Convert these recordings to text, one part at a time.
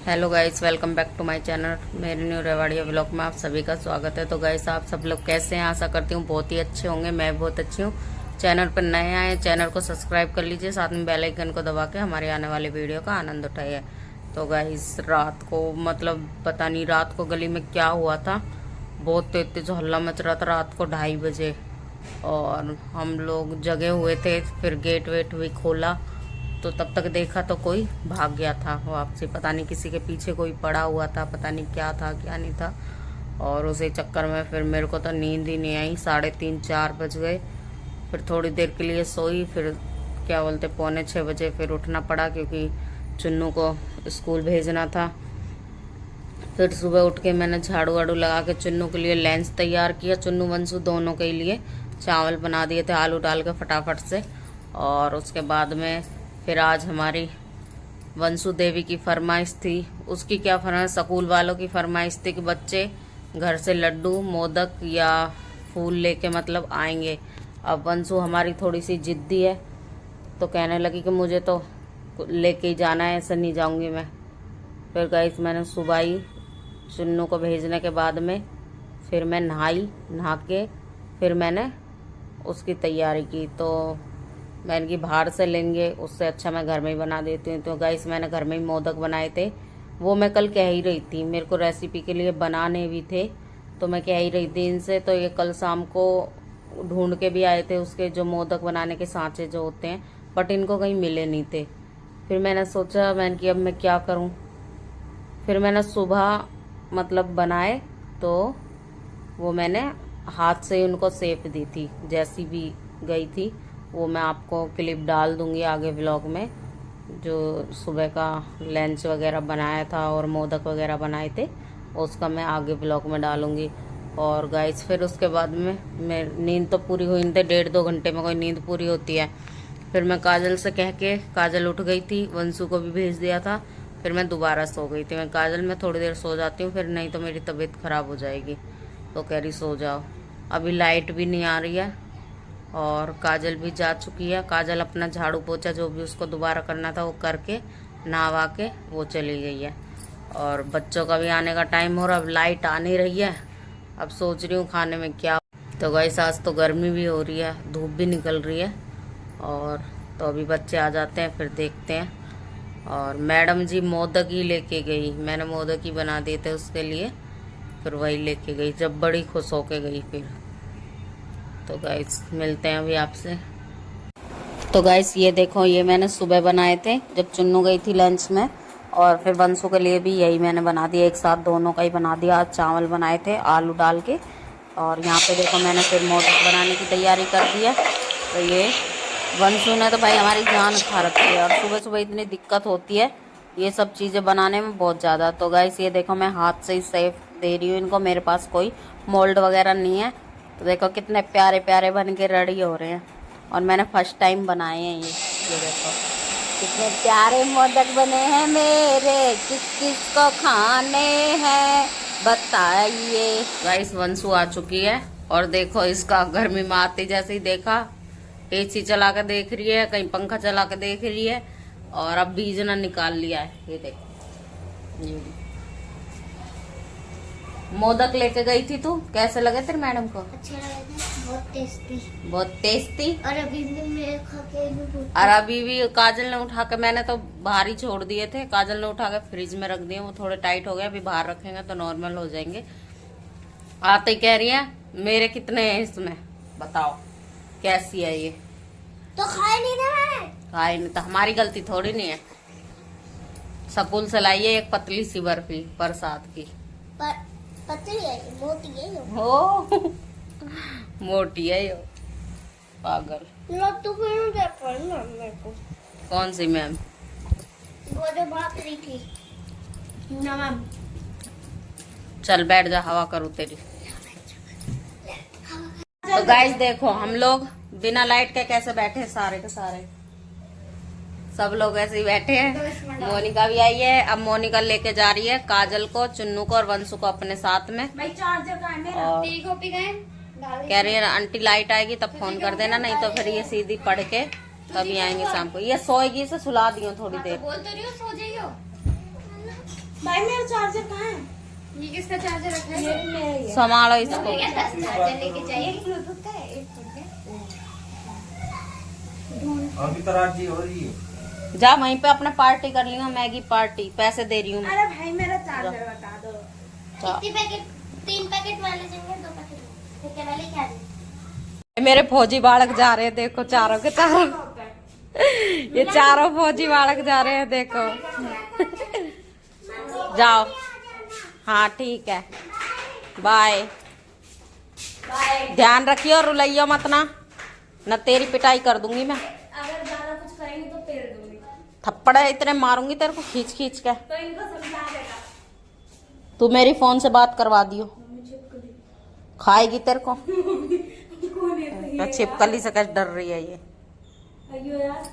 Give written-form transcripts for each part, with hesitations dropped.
Hello guys, welcome back to my channel. मेरे new रेवाड़िया vlog में आप सभी का स्वागत है। तो गाइस, आप सब लोग कैसे हैं? आशा करती हूँ बहुत ही अच्छे होंगे। मैं भी बहुत अच्छी हूँ। चैनल पर नए आए चैनल को सब्सक्राइब कर लीजिए, साथ में बेल आइकन को दबा के हमारे आने वाले वीडियो का आनंद उठाइए। तो गाइस, रात को मतलब पता नहीं रात को गली में क्या हुआ था, बहुत तेज तेज हल्ला मच रहा था रात को 2:30 बजे। और हम लोग जगे हुए थे, फिर गेट वेट भी खोला तो तब तक देखा तो कोई भाग गया था वापसी। पता नहीं किसी के पीछे कोई पड़ा हुआ था, पता नहीं क्या था क्या नहीं था। और उसी चक्कर में फिर मेरे को तो नींद ही नहीं आई। 3:30-4 बज गए। फिर थोड़ी देर के लिए सोई, फिर क्या बोलते 5:45 बजे फिर उठना पड़ा क्योंकि चुन्नू को स्कूल भेजना था। फिर सुबह उठ के मैंने झाड़ू वाड़ू लगा के चुन्नू के लिए लंच तैयार किया। चुन्नू वंशु दोनों के लिए चावल बना दिए थे आलू डाल के फटाफट से। और उसके बाद में फिर आज हमारी वंशु देवी की फरमाइश थी। उसकी क्या फरमाइश, स्कूल वालों की फरमाइश थी कि बच्चे घर से लड्डू मोदक या फूल लेके मतलब आएंगे। अब वंशु हमारी थोड़ी सी जिद्दी है तो कहने लगी कि मुझे तो लेके ही जाना है, ऐसे नहीं जाऊंगी मैं। फिर गाइस, मैंने सुबह ही चुन्नू को भेजने के बाद में फिर मैं नहा के फिर मैंने उसकी तैयारी की। तो मैंने कि बाहर से लेंगे, उससे अच्छा मैं घर में ही बना देती हूँ। तो गाइस, मैंने घर में ही मोदक बनाए थे। वो मैं कल कह ही रही थी, मेरे को रेसिपी के लिए बनाने भी थे तो मैं कह ही रही थी इनसे। तो ये कल शाम को ढूंढ के भी आए थे उसके जो मोदक बनाने के सांचे जो होते हैं, बट इनको कहीं मिले नहीं थे। फिर मैंने सोचा कि अब मैं क्या करूँ। फिर मैंने सुबह मतलब बनाए तो वो मैंने हाथ से उनको शेप दी थी। जैसी भी गई थी वो मैं आपको क्लिप डाल दूंगी आगे व्लॉग में, जो सुबह का लंच वगैरह बनाया था और मोदक वगैरह बनाए थे उसका मैं आगे व्लॉग में डालूंगी। और गाइस, फिर उसके बाद में मैं नींद तो पूरी हुई नहीं थी, 1.5-2 घंटे में कोई नींद पूरी होती है। फिर मैं काजल से कह के, काजल उठ गई थी, वंशु को भी भेज दिया था। फिर मैं दोबारा सो गई थी। मैं काजल में थोड़ी देर सो जाती हूँ, फिर नहीं तो मेरी तबीयत खराब हो जाएगी। तो कह रही सो जाओ। अभी लाइट भी नहीं आ रही है और काजल भी जा चुकी है। काजल अपना झाड़ू पोछा जो भी उसको दोबारा करना था वो करके नहा के वो चली गई है। और बच्चों का भी आने का टाइम हो रहा, अब लाइट आ नहीं रही है। अब सोच रही हूँ खाने में क्या। तो गाइस, आज तो गर्मी भी हो रही है, धूप भी निकल रही है। और तो अभी बच्चे आ जाते हैं फिर देखते हैं। और मैडम जी मोदक ही लेके गई, मैंने मोदक ही बना दिए थे उसके लिए, फिर वही लेके गई। जब बड़ी खुश होके गई फिर। तो गाइस, मिलते हैं अभी आपसे। तो गाइस, ये देखो, ये मैंने सुबह बनाए थे जब चुन्नू गई थी लंच में। और फिर वंशु के लिए भी यही मैंने बना दिया, एक साथ दोनों का ही बना दिया। आज चावल बनाए थे आलू डाल के। और यहाँ पे देखो मैंने फिर मोदक बनाने की तैयारी कर दी है। तो ये वंशु ने तो भाई हमारी जान खा रखी है। और सुबह सुबह इतनी दिक्कत होती है ये सब चीज़ें बनाने में बहुत ज़्यादा। तो गाइस, ये देखो मैं हाथ से ही सेफ दे रही हूँ इनको, मेरे पास कोई मोल्ड वगैरह नहीं है। तो देखो कितने प्यारे प्यारे बन के रेडी हो रहे हैं। और मैंने फर्स्ट टाइम बनाए हैं ये देखो कितने प्यारे मोदक बने हैं मेरे, किस किस को खाने हैं बताइए। गाइस, वंशु आ चुकी है और देखो इसका गर्मी में आते जैसे ही देखा एसी चला के देख रही है, कहीं पंखा चला के देख रही है। और अब बीजना निकाल लिया है। ये देखो, ये मोदक लेके गई थी तू, कैसे लगे तेरे मैडम को? अच्छे लगे थे, बहुत टेस्टी। बहुत टेस्टी। और अभी भी मैं खा के और अभी भी काजल ने उठा के, मैंने तो बाहर ही छोड़ दिए थे, काजल ने उठा के फ्रिज में रख दिए। वो थोड़े टाइट हो गए, अभी बाहर रखेंगे तो नॉर्मल हो जाएंगे। आते ही कह रही है मेरे कितने हैं इसमें, बताओ कैसी है ये। तो खाए नहीं था मैंने। खाए नहीं तो हमारी गलती थोड़ी नहीं है। स्कूल से लाइए एक पतली सी बर्फी प्रसाद की। पतली है, मोटी है ये। हो मोटी है ये, पागल। लो तो फिर क्या पढ़ना मेरे को। कौन सी मैम? वो जो बात रही थी ना मैम। चल बैठ जा, हवा करूँ तेरी। तो गाइस देखो, हम लोग बिना लाइट के कैसे बैठे हैं, सारे के सारे सब लोग ऐसे ही बैठे हैं। मोनिका भी आई है। अब मोनिका लेके जा रही है काजल को, चुन्नू को और वंशु को अपने साथ में। भाई चार्जर कहाँ है मेरा? तेरी कॉपी कहाँ है? कह रही है आंटी लाइट आएगी तब फोन कर देना, नहीं तो फिर ये सीधी पढ़ के तभी आएंगे शाम को। ये सोएगी, इसे सुला दियो थोड़ी देर। बोल तो रही हो सो जाइयो। भाई मेरा चार्जर कहाँ है? ये किसका चार्जर रखा है? ये संभालो इसको। चार्जर लेके चाहिए ब्लूटूथ का है, एक अभी तो रात जी हो रही है। जा वहीं पे अपने पार्टी कर लियो, मैगी पार्टी, पैसे दे रही हूँ मैं। अरे भाई मेरा चार्जर बता दो। जा। कितने पैकेट? 3 पैकेट वाले चाहिए, 2 पैकेट ठीक है वाले क्या दे? मेरे फौजी बालक जा रहे हैं, देखो चारों के चारों। ये चारों फौजी बालक जा रहे हैं, देखो। जाओ। हाँ ठीक है, बाय। ध्यान रखियो और रुलाइयो मत ना, न तेरी पिटाई कर दूंगी मैं। अगर ज्यादा कुछ करेंगे तो पेड़ दूंगी। थप्पड़ इतने मारूंगी तेरे को खींच खींच के। तो इनको समझा देगा। तू मेरी फोन से बात करवा दियो, खाएगी तेरे को। छिपकली से कैसे डर रही है ये। अयो यार,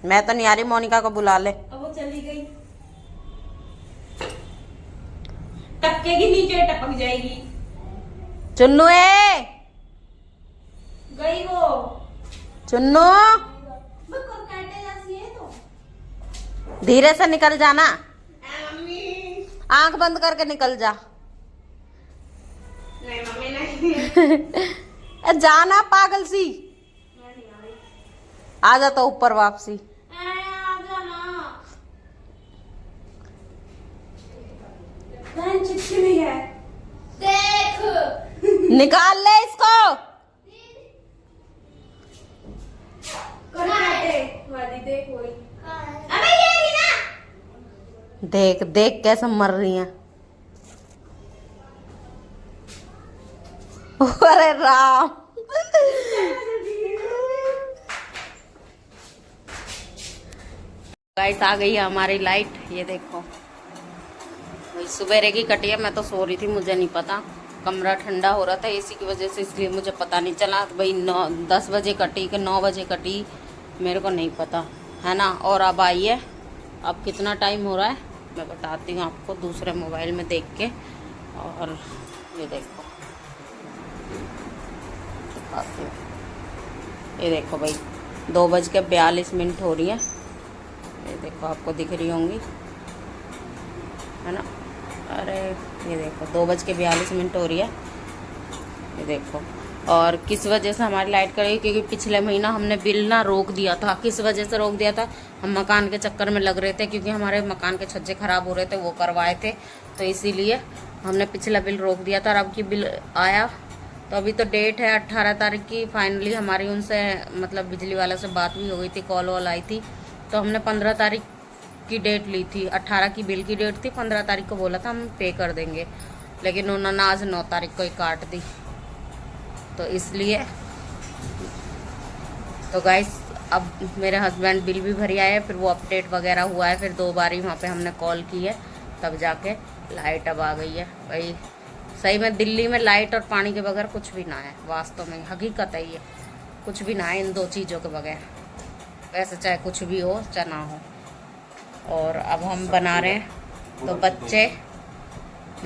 मैं तो नहीं आ रही, मोनिका को बुला ले। अब वो चली गई। टपके की नीचे टपक जाएगी। चुन्नू गई वो। चुन्नू काटे जैसी है तो। धीरे से निकल जाना, मम्मी। आंख बंद करके निकल जा। नहीं मम्मी नहीं। जाना पागल सी। आ जा तो ऊपर वापसी। चिपचिपी है। देख। निकाल ले इसको। देख वही। अबे ये नहीं ना। देख देख कैसे मर रही हैं। अरे राम। गाइस आ गई है हमारी लाइट, ये देखो। वही सवेरे की कटी है, मैं तो सो रही थी, मुझे नहीं पता। कमरा ठंडा हो रहा था एसी की वजह से, इसलिए मुझे पता नहीं चला। तो भाई 10 बजे कटी कि 9 बजे कटी, मेरे को नहीं पता है ना। और अब आई है, अब कितना टाइम हो रहा है मैं बताती हूँ आपको दूसरे मोबाइल में देख के। और ये देखो, दिखाती हूँ। ये देखो भाई 2:42 हो रही है। ये देखो आपको दिख रही होंगी है ना। अरे ये देखो 2:42 हो रही है, ये देखो। और किस वजह से हमारी लाइट कट गई, क्योंकि पिछले महीना हमने बिल ना रोक दिया था। किस वजह से रोक दिया था, हम मकान के चक्कर में लग रहे थे, क्योंकि हमारे मकान के छज्जे खराब हो रहे थे, वो करवाए थे, तो इसीलिए हमने पिछला बिल रोक दिया था। और अब की बिल आया, तो अभी तो डेट है 18 तारीख की। फाइनली हमारी उनसे मतलब बिजली वाला से बात भी हो गई थी, कॉल वॉल आई थी, तो हमने 15 तारीख की डेट ली थी। 18 की बिल की डेट थी, 15 तारीख को बोला था हम पे कर देंगे, लेकिन उन्होंने आज 9 तारीख को ही काट दी। तो इसलिए तो गाइस अब मेरे हस्बैंड बिल भी भरी आए, फिर वो अपडेट वगैरह हुआ है, फिर 2 बार ही वहाँ पे हमने कॉल की है, तब जाके लाइट अब आ गई है। भाई सही में दिल्ली में लाइट और पानी के बगैर कुछ भी ना है, वास्तव में हकीकत है ये, कुछ भी ना है इन 2 चीज़ों के बगैर। वैसे चाहे कुछ भी हो चाहे ना हो। और अब हम बना रहे हैं, तो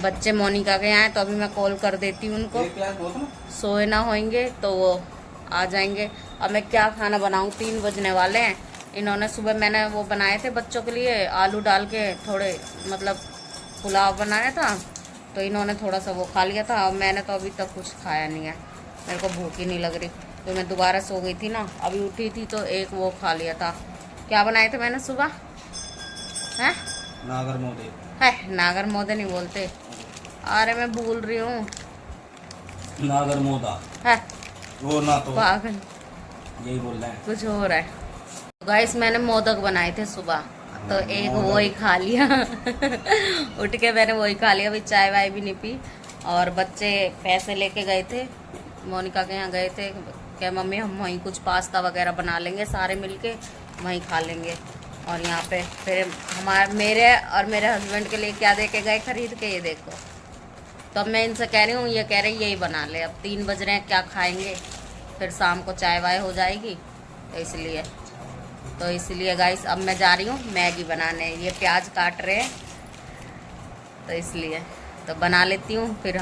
बच्चे मोनिका के यहाँ हैं, तो अभी मैं कॉल कर देती हूँ उनको। सोए ना होंगे तो वो आ जाएंगे। अब मैं क्या खाना बनाऊँ, 3 बजने वाले हैं। इन्होंने सुबह मैंने वो बनाए थे बच्चों के लिए, आलू डाल के थोड़े मतलब पुलाव बनाया था, तो इन्होंने थोड़ा सा वो खा लिया था। और मैंने तो अभी तक कुछ खाया नहीं है, मेरे को भूख ही नहीं लग रही, तो मैं दोबारा सो गई थी ना, अभी उठी थी तो एक वो खा लिया था। क्या बनाए थे मैंने सुबह? है नागर मोदे। है नागर मोदे नहीं बोलते, अरे मैं भूल रही हूँ। नागर मोदा है वो ना, तो पागल यही बोल रहे हैं। कुछ हो रहा है। गाइस मैंने मोदक बनाए थे सुबह, तो एक वो ही खा लिया। उठ के मैंने वही खा लिया, अभी चाय वाय भी नहीं पी। और बच्चे पैसे लेके गए थे, मोनिका के यहाँ गए थे, क्या मम्मी हम वहीं कुछ पास्ता वगैरह बना लेंगे, सारे मिलके वहीं खा लेंगे। और यहाँ पे फिर मेरे और मेरे हस्बैंड के लिए क्या दे के गए खरीद के, ये देखो। तो अब मैं इनसे कह रही हूँ, ये कह रहे यही बना ले, अब 3 बज रहे हैं, क्या खाएंगे, फिर शाम को चाय वाय हो जाएगी, तो इसलिए गाइस अब मैं जा रही हूँ मैगी बनाने। ये प्याज काट रहे हैं, तो इसलिए तो बना लेती हूँ, फिर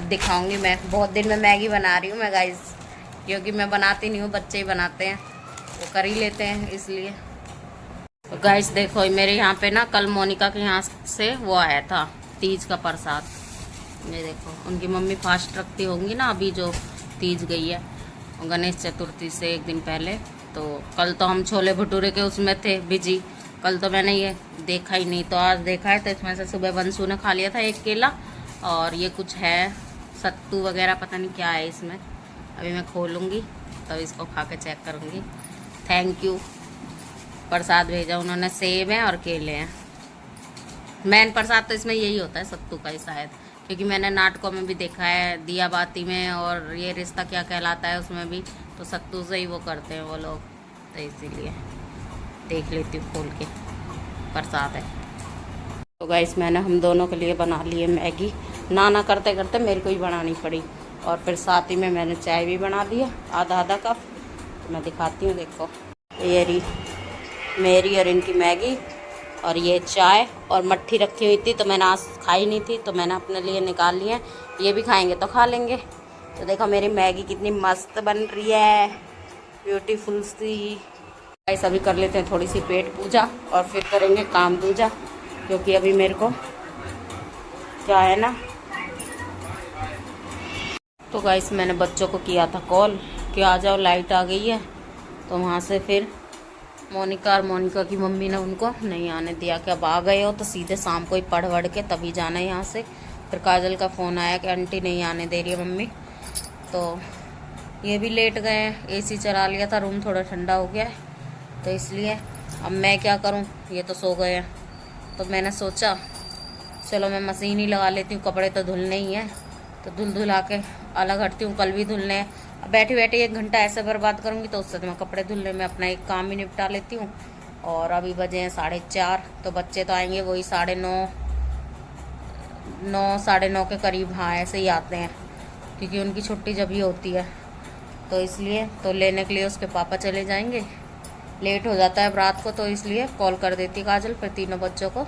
दिखाऊंगी। मैं बहुत दिन में मैगी बना रही हूँ मैं गाइस, क्योंकि मैं बनाती नहीं हूँ, बच्चे ही बनाते हैं, वो कर ही लेते हैं इसलिए। तो गाइस देखो मेरे यहाँ पे ना कल मोनिका के यहाँ से वो आया था तीज का प्रसाद। ये देखो उनकी मम्मी फास्ट रखती होंगी ना, अभी जो तीज गई है गणेश चतुर्थी से एक दिन पहले। तो कल तो हम छोले भटूरे के उसमें थे बिजी, कल तो मैंने ये देखा ही नहीं, तो आज देखा है। तो इसमें से सुबह बंसू ने खा लिया था एक केला, और ये कुछ है सत्तू वगैरह, पता नहीं क्या है इसमें। अभी मैं खोलूँगी तब इसको खा के चेक करूँगी। थैंक यू, प्रसाद भेजा उन्होंने, सेब है और केले हैं। मेन प्रसाद तो इसमें यही होता है सत्तू का ही शायद, क्योंकि मैंने नाटकों में भी देखा है, दिया बाती में और ये रिश्ता क्या कहलाता है उसमें भी तो सत्तू से ही वो करते हैं वो लोग। तो इसीलिए देख लेती हूँ खोल के, प्रसाद है। तो गाइस मैंने हम दोनों के लिए बना लिए मैगी, ना करते करते मेरे को ही बनानी पड़ी। और फिर साथ ही में मैंने चाय भी बना लिया आधा आधा कप। तो मैं दिखाती हूँ, देखो ये रही मेरी और इनकी मैगी, और ये चाय और मट्ठी रखी हुई थी तो मैंने आज खाई नहीं थी तो मैंने अपने लिए निकाल ली है। ये भी खाएंगे तो खा लेंगे। तो देखो मेरी मैगी कितनी मस्त बन रही है, ब्यूटीफुल सी। गाइस अभी कर लेते हैं थोड़ी सी पेट पूजा और फिर करेंगे काम दूजा, क्योंकि अभी मेरे को क्या है ना। तो गाइस मैंने बच्चों को किया था कॉल कि आ जाओ, लाइट आ गई है। तो वहाँ से फिर मोनिका और मोनिका की मम्मी ने उनको नहीं आने दिया कि अब आ गए हो तो सीधे शाम को ही पढ़ वढ़ के तभी जाना है यहाँ से। फिर काजल का फ़ोन आया कि आंटी नहीं आने दे रही है मम्मी। तो ये भी लेट गए हैं, एसी चला लिया था, रूम थोड़ा ठंडा हो गया है तो इसलिए। अब मैं क्या करूँ, ये तो सो गए हैं। तो मैंने सोचा चलो मैं मशीन ही लगा लेती हूँ, कपड़े तो धुलने ही हैं। तो धुला के अलग हटती हूँ, कल भी धुलने हैं। अब बैठी बैठी 1 घंटा ऐसे बर्बाद करूँगी तो उससे तो मैं कपड़े धुलने में अपना एक काम ही निपटा लेती हूँ। और अभी बजे हैं 4:30, तो बच्चे तो आएंगे वही 9:30 9:30 के करीब, हाँ ऐसे ही आते हैं, क्योंकि उनकी छुट्टी जब ही होती है। तो इसलिए तो लेने के लिए उसके पापा चले जाएंगे, लेट हो जाता है रात को, तो इसलिए कॉल कर देती काजल, फिर तीनों बच्चों को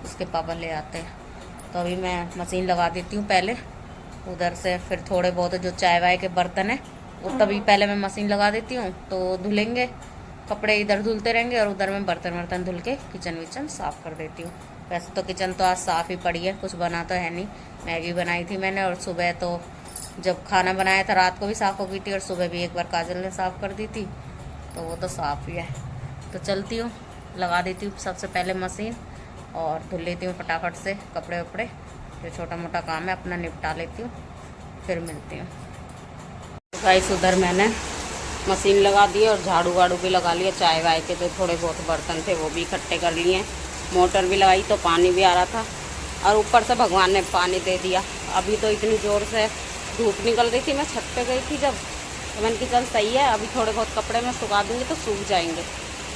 उसके पापा ले आते हैं। तो अभी मैं मशीन लगा देती हूँ पहले, उधर से फिर थोड़े बहुत जो चाय वाय के बर्तन है वो तभी पहले मैं मशीन लगा देती हूँ, तो धुलेंगे कपड़े, इधर धुलते रहेंगे और उधर मैं बर्तन वर्तन धुल के किचन विचन साफ़ कर देती हूँ। वैसे तो किचन तो आज साफ़ ही पड़ी है, कुछ बना तो है नहीं। मैगी बनाई थी मैंने, और सुबह तो जब खाना बनाया था रात को भी साफ़ हो गई थी, और सुबह भी एक बार काजल ने साफ़ कर दी थी, तो वो तो साफ़ ही है। तो चलती हूँ, लगा देती हूँ सबसे पहले मशीन और धुल लेती हूँ फटाफट से कपड़े वपड़े, जो छोटा मोटा काम है अपना निपटा लेती हूँ, फिर मिलती हूँ। तो गाइस उधर मैंने मशीन लगा दी और झाड़ू वाड़ू भी लगा लिया, चाय वाय के जो थोड़े बहुत बर्तन थे वो भी इकट्ठे कर लिए। मोटर भी लगाई तो पानी भी आ रहा था, और ऊपर से भगवान ने पानी दे दिया। अभी तो इतनी ज़ोर से धूप निकल रही थी, मैं छत पे गई थी जब, तो मैंने कि चल सही है, अभी थोड़े बहुत कपड़े मैं सुखा दूँगी तो सूख जाएंगे।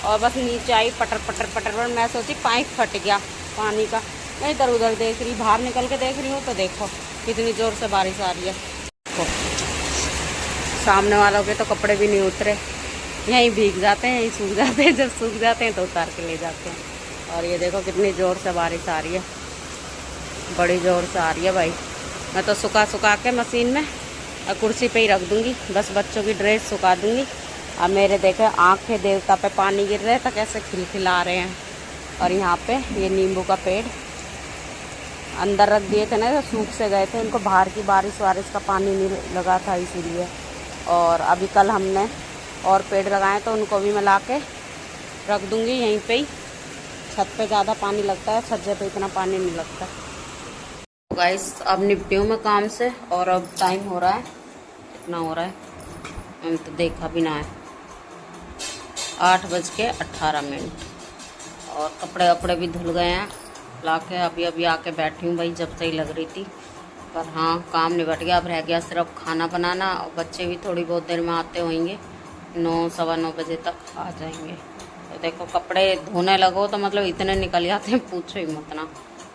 और बस नीचे आई पटर पटर पटर पर, मैं सोची पाइप फट गया पानी का। मैं इधर उधर देख रही, बाहर निकल के देख रही हूँ तो देखो कितनी ज़ोर से बारिश आ रही है। सामने वालों के तो कपड़े भी नहीं उतरे, यहीं भीग जाते हैं, यहीं सूख जाते हैं, जब सूख जाते हैं तो उतार के ले जाते हैं। और ये देखो कितनी ज़ोर से बारिश आ रही है, बड़ी ज़ोर से आ रही है भाई। मैं तो सुखा के मशीन में और कुर्सी पे ही रख दूँगी, बस बच्चों की ड्रेस सुखा दूँगी। अब मेरे देखे आँखें देवता पे पानी गिर रहे तो कैसे खिलखिला रहे हैं। और यहाँ पे ये नींबू का पेड़ अंदर रख दिए थे ना, तो सूख से गए थे, उनको बाहर की बारिश वारिश का पानी नहीं लगा था इसीलिए। और अभी कल हमने और पेड़ लगाए तो उनको भी मैं ला के रख दूँगी यहीं पे ही। छत पे ज़्यादा पानी लगता है, छज्जे पे इतना पानी नहीं लगता। तो गाइस अब निपटी हूँ मैं काम से, और अब टाइम हो रहा है, कितना हो रहा है मैंने तो देखा भी ना है, 8:18। और कपड़े वपड़े भी धुल गए हैं ला के, अभी आके बैठी हूँ भाई, जब सही लग रही थी। पर हाँ काम निपट गया, अब रह गया सिर्फ खाना बनाना, और बच्चे भी थोड़ी बहुत देर में आते होंगे, 9 सवा 9 बजे तक आ जाएंगे। तो देखो कपड़े धोने लगो तो मतलब इतने निकल जाते हैं, पूछो ही मत ना,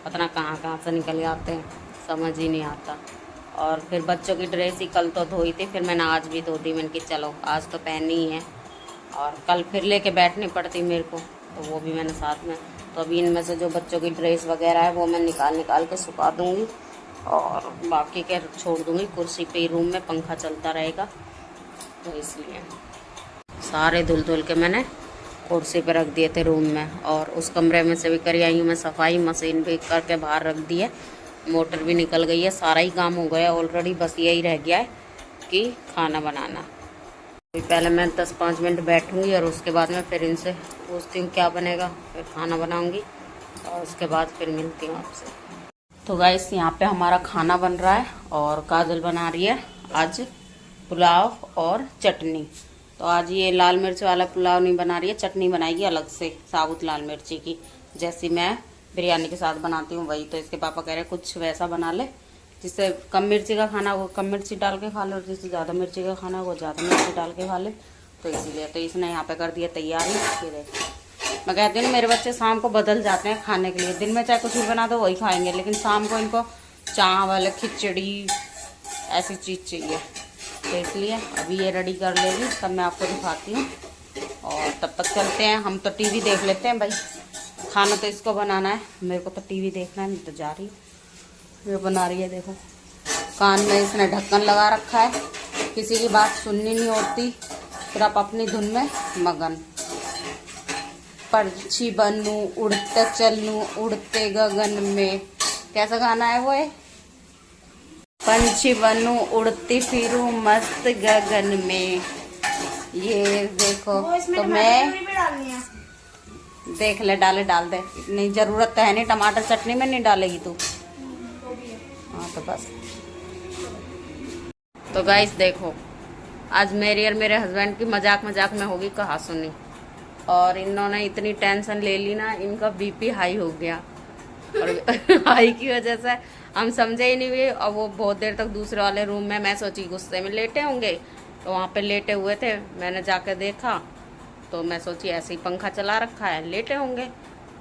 पता ना कहाँ से निकल जाते हैं, समझ ही नहीं आता। और फिर बच्चों की ड्रेस ही कल तो धोई थी, फिर मैंने आज भी धो दी। मैंने कि चलो आज तो पहनी ही है, और कल फिर लेके बैठनी पड़ती मेरे को, तो वो भी मैंने साथ में। तो अभी इनमें से जो बच्चों की ड्रेस वगैरह है वो मैं निकाल के सुखा दूँगी, और बाकी के छोड़ दूँगी कुर्सी पे ही, रूम में पंखा चलता रहेगा। तो इसलिए सारे धुल के मैंने कुर्सी पे रख दिए थे रूम में, और उस कमरे में से भी करी आई हूँ मैं सफाई, मशीन भी करके बाहर रख दी है, मोटर भी निकल गई है, सारा ही काम हो गया ऑलरेडी। बस यही रह गया है कि खाना बनाना। पहले मैं 10-5 मिनट बैठूंगी और उसके बाद मैं फिर इनसे पूछती हूँ क्या बनेगा, फिर खाना बनाऊंगी और उसके बाद फिर मिलती हूँ आपसे। तो गाइस यहाँ पे हमारा खाना बन रहा है और काजल बना रही है आज पुलाव और चटनी। तो आज ये लाल मिर्च वाला पुलाव नहीं बना रही है, चटनी बनाएगी अलग से साबुत लाल मिर्ची की, जैसी मैं बिरयानी के साथ बनाती हूँ वही। तो इसके पापा कह रहे हैं कुछ वैसा बना ले जिससे कम मिर्ची का खाना वो कम मिर्ची डाल के खा ले, और जिससे ज़्यादा मिर्ची का खाना वो ज़्यादा मिर्ची डाल के खा ले। तो इसीलिए तो इसने यहाँ पे कर दिया तैयारी। ये देख, मैं कहती हूँ मेरे बच्चे शाम को बदल जाते हैं खाने के लिए, दिन में चाहे कुछ भी बना दो वही खाएंगे, लेकिन शाम को इनको चावल खिचड़ी ऐसी चीज़ चाहिए। तो इसलिए अभी ये रेडी कर लेगी, तब मैं आपको दिखाती हूँ। और तब तक चलते हैं, हम तो टीवी देख लेते हैं भाई, खाना तो इसको बनाना है, मेरे को तो टीवी देखना है। मैं तो जा रही हूँ, ये बना रही है देखो, कान में इसने ढक्कन लगा रखा है, किसी की बात सुननी नहीं होती, फिर आप अपनी धुन में मगन। पंछी बनूं उड़ते चलूं उड़ते गगन में, कैसा गाना है वो है? पंछी बनूं उड़ती फिरूं मस्त गगन में। ये देखो तो मैं देख ले, डाल दे, नहीं जरूरत तो है नहीं, टमाटर चटनी में नहीं डालेगी तू। हाँ तो बस। तो गाइस देखो, आज मेरी और मेरे हस्बैंड की मजाक में होगी कहा सुनी, और इन्होंने इतनी टेंशन ले ली ना, इनका बीपी हाई हो गया, और हाई की वजह से हम समझे ही नहीं हुए। और वो बहुत देर तक दूसरे वाले रूम में, मैं सोची गुस्से में लेटे होंगे, तो वहाँ पे लेटे हुए थे। मैंने जाकर देखा तो मैं सोची ऐसे ही पंखा चला रखा है, लेटे होंगे,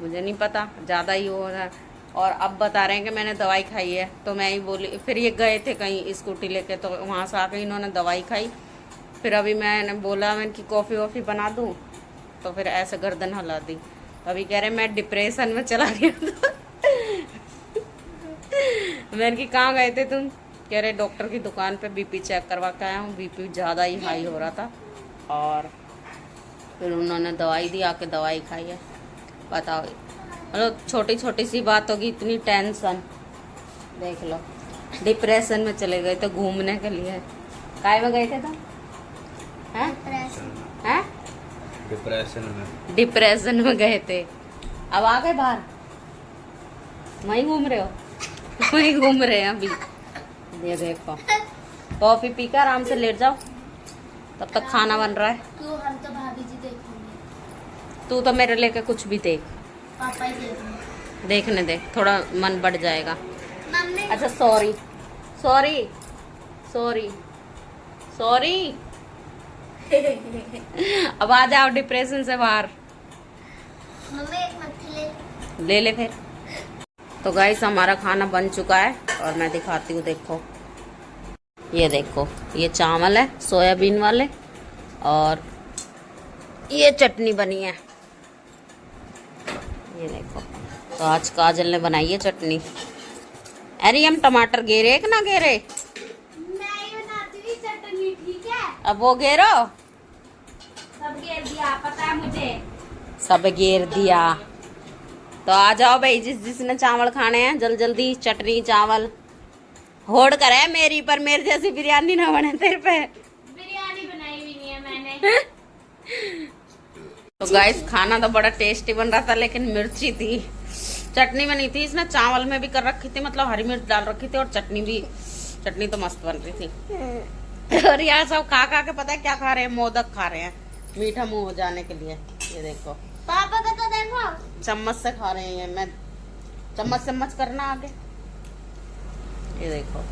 मुझे नहीं पता, ज़्यादा ही हो रहा है। और अब बता रहे हैं कि मैंने दवाई खाई है, तो मैं ही बोली। फिर ये गए थे कहीं स्कूटी लेके, तो वहाँ से आके इन्होंने दवाई खाई। फिर अभी मैंने बोला मैं कि कॉफ़ी वॉफ़ी बना दूँ, तो फिर ऐसे गर्दन हिला दी। अभी कह रहे मैं डिप्रेशन में चला रही हूँ। मैंने कि कहाँ गए थे तुम? कह रहे डॉक्टर की दुकान पे बीपी चेक करवा के आया हूँ, बीपी ज़्यादा ही हाई हो रहा था। और फिर उन्होंने दवाई दी, आके दवाई खाई है। बताओ, मतलब छोटी छोटी सी बात होगी, इतनी टेंशन। देख लो, डिप्रेशन में चले गए थे घूमने के लिए। काय में गए थे तुम? हैं? डिप्रेशन में गए थे, अब आ गए बाहर, वहीं घूम रहे हो? वहीं घूम रहे हैं अभी। ये देखो, कॉफी पीकर आराम से लेट जाओ, तब तक खाना बन रहा है। क्यों? हम तो भाभी जी देखेंगे। तू तो मेरे लेके कुछ भी देख, पापा ही देखेंगे। देखने दे, थोड़ा मन बढ़ जाएगा। मम्मी अच्छा सॉरी सॉरी सॉरी सॉरी। अब आ जाओ डिप्रेशन से बाहर। मम्मी एक मक्खी ले फिर। तो गाइस हमारा खाना बन चुका है और मैं दिखाती हूँ, देखो ये देखो, ये चावल है सोयाबीन वाले, और ये चटनी बनी है, ये देखो। तो आज काजल ने बनाई है चटनी। अरे हम टमाटर गेरे कि ना गेरे? मैं ही बनाती हूँ चटनी, ठीक है? अब वो गेरो, सब घेर दिया, पता है मुझे। सब घेर दिया। तो आ जाओ भाई, जिसने चावल खाने हैं जल्दी चटनी चावल। होड़ करे मेरी पर, मेरे जैसी बिरयानी ना बने तेरे पे। बिरयानी बनाई भी नहीं है मैंने। तो गाइस खाना तो बड़ा टेस्टी बन रहा था, लेकिन मिर्ची थी, चटनी में नहीं थी। इसने चावल में भी कर रखी थी, मतलब हरी मिर्च डाल रखी थी, और चटनी तो मस्त बन रही थी। और यार सब खा के पता है क्या खा रहे हैं? मोदक खा रहे हैं, मीठा मुंह हो जाने के लिए। ये देखो पापा का तो देखो, चम्मच से खा रहे हैं। मैं चम्मच करना आगे, ये देखो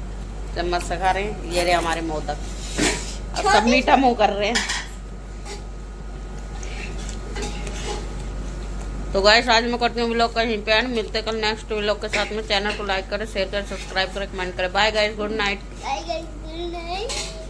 चम्मच से खा रहे हैं। ये रहे हमारे मोदक, अब सब मीठा मुंह कर रहे हैं। तो गाइस आज मैं करती हूँ व्लॉग का यहीं पे एंड, मिलते कल नेक्स्ट व्लॉग के साथ में। चैनल को लाइक करें, शेयर करें, सब्सक्राइब करें, कमेंट करें। Bye guys, good night. Good night.